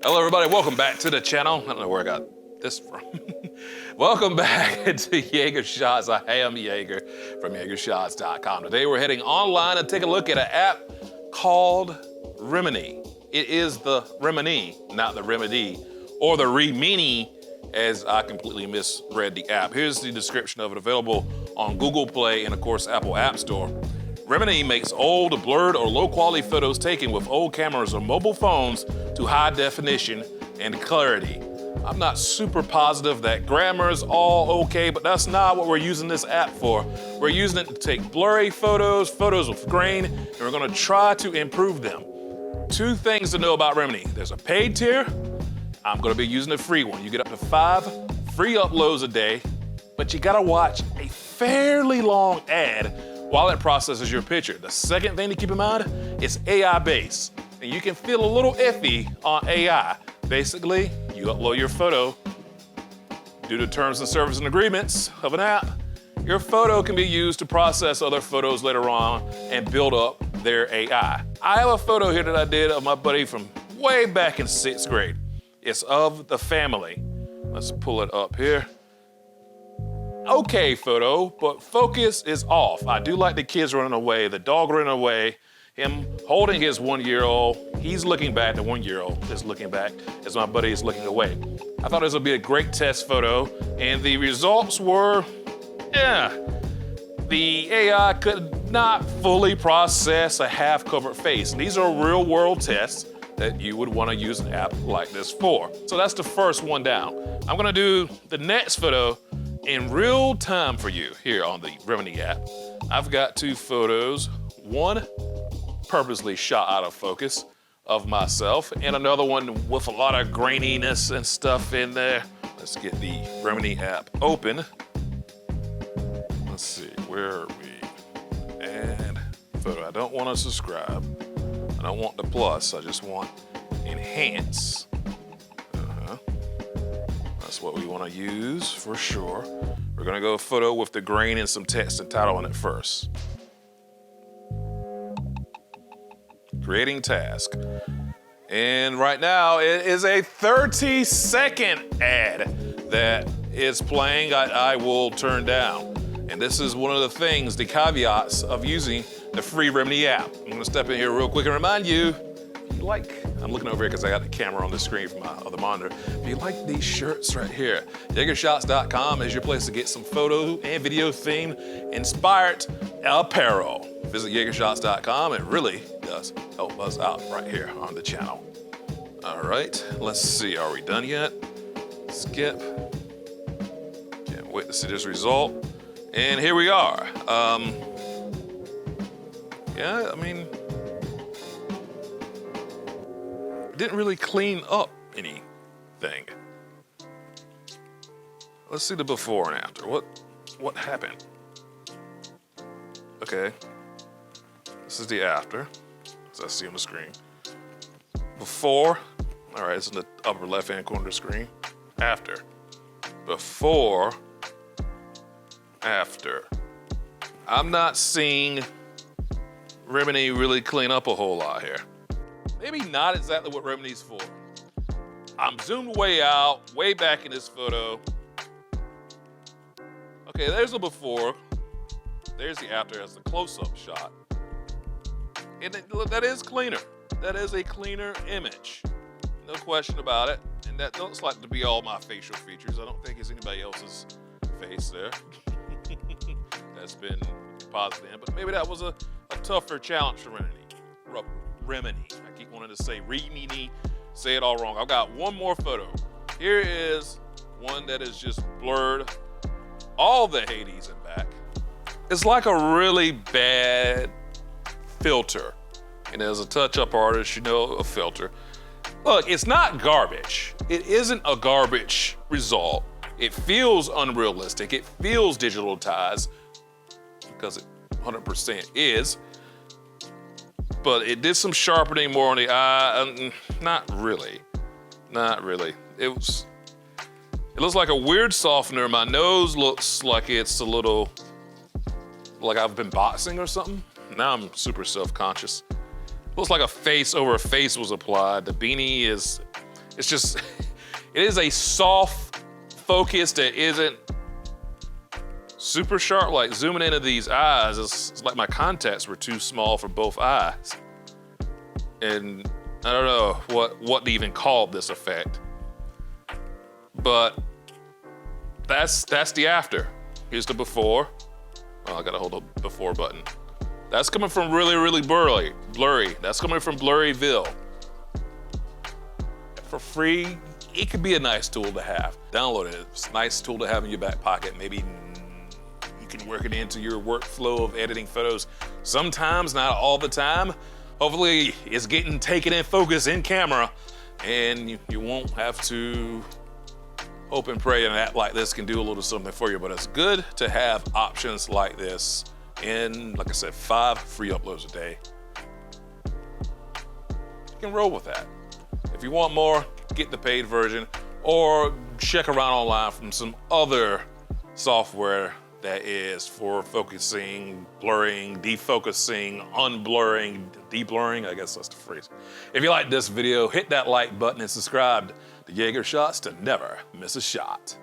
Hello everybody, welcome back to the channel. I don't know where I got this from. Welcome back to YeagerShots. I am Yeager from YeagerShots.com. Today we're heading online to take a look at an app called Remini. It is the Remini, not the Remedy, or the Remini, as I completely misread the app. Here's the description of it, available on Google Play and of course Apple App Store. Remini makes old, blurred, or low-quality photos taken with old cameras or mobile phones to high definition and clarity. I'm not super positive that grammar is all okay, but that's not what we're using this app for. We're using it to take blurry photos, photos with grain, and we're gonna try to improve them. Two things to know about Remini. There's a paid tier. I'm gonna be using the free one. You get up to 5 free uploads a day, but you gotta watch a fairly long ad while it processes your picture. The second thing to keep in mind is AI-based. And you can feel a little iffy on AI. Basically, you upload your photo. Due to terms and service and agreements of an app, your photo can be used to process other photos later on and build up their AI. I have a photo here that I did of my buddy from way back in 6th grade. It's of the family. Let's pull it up here. Okay photo, but focus is off. I do like the kids running away, the dog running away, him holding his 1-year-old. He's looking back, the 1-year-old is looking back as my buddy is looking away. I thought this would be a great test photo, and the results were, the AI could not fully process a half-covered face. And these are real-world tests that you would want to use an app like this for. So that's the first one down. I'm gonna do the next photo in real time for you here on the Remini app. I've got 2 photos, one purposely shot out of focus of myself and another one with a lot of graininess and stuff in there. Let's get the Remini app open. Let's see, where are we? And photo, I don't want to subscribe. I don't want the plus, I just want enhance. That's what we want to use for sure. We're gonna go photo with the grain and some text and title on it first. Creating task. And right now it is a 30-second ad that is playing. I will turn down. And this is one of the things, the caveats of using the free Remini app. I'm gonna step in here real quick and remind you, if you like, I'm looking over here because I got the camera on the screen from my other monitor. If you like these shirts right here, YeagerShots.com is your place to get some photo and video themed inspired apparel. Visit YeagerShots.com. It really does help us out right here on the channel. All right, let's see, are we done yet? Skip. Can't wait to see this result. And here we are. Yeah, I mean, didn't really clean up anything. Let's see the before and after. What happened? Okay, this is the after, as I see on the screen. Before, all right, it's in the upper left-hand corner of the screen. After, before, after. I'm not seeing Remini really clean up a whole lot here. Maybe not exactly what Remini's for. I'm zoomed way out, way back in this photo. Okay, there's the before. There's the after as the close-up shot. And that is cleaner. That is a cleaner image. No question about it. And that looks like to be all my facial features. I don't think it's anybody else's face there. That's been deposited in, but maybe that was a tougher challenge for Remini. I keep wanting to say Remini, say it all wrong. I've got one more photo. Here is one that is just blurred, all the Hades and back. It's like a really bad filter. And as a touch-up artist, you know a filter. Look, it's not garbage. It isn't a garbage result. It feels unrealistic. It feels digitalized because it 100% is. But it did some sharpening more on the eye. Not really. It looks like a weird softener. My nose looks like it's a little, like I've been boxing or something. Now I'm super self-conscious. Looks like a face over a face was applied. The beanie is It's just, it is a soft focus that isn't super sharp. Like zooming into these eyes, it's like my contacts were too small for both eyes. And I don't know what to even call this effect. But that's the after. Here's the before. Oh, I gotta hold the before button. That's coming from really, really blurry. That's coming from Blurryville. For free, it could be a nice tool to have. Download it. It's a nice tool to have in your back pocket. Maybe you can work it into your workflow of editing photos. Sometimes, not all the time. Hopefully, it's getting taken in focus in camera, and you won't have to hope and pray an app like this can do a little something for you. But it's good to have options like this in, like I said, 5 free uploads a day. You can roll with that. If you want more, get the paid version or check around online from some other software that is for focusing, blurring, defocusing, unblurring, deblurring, I guess that's the phrase. If you like this video, hit that like button and subscribe to YeagerShots to never miss a shot.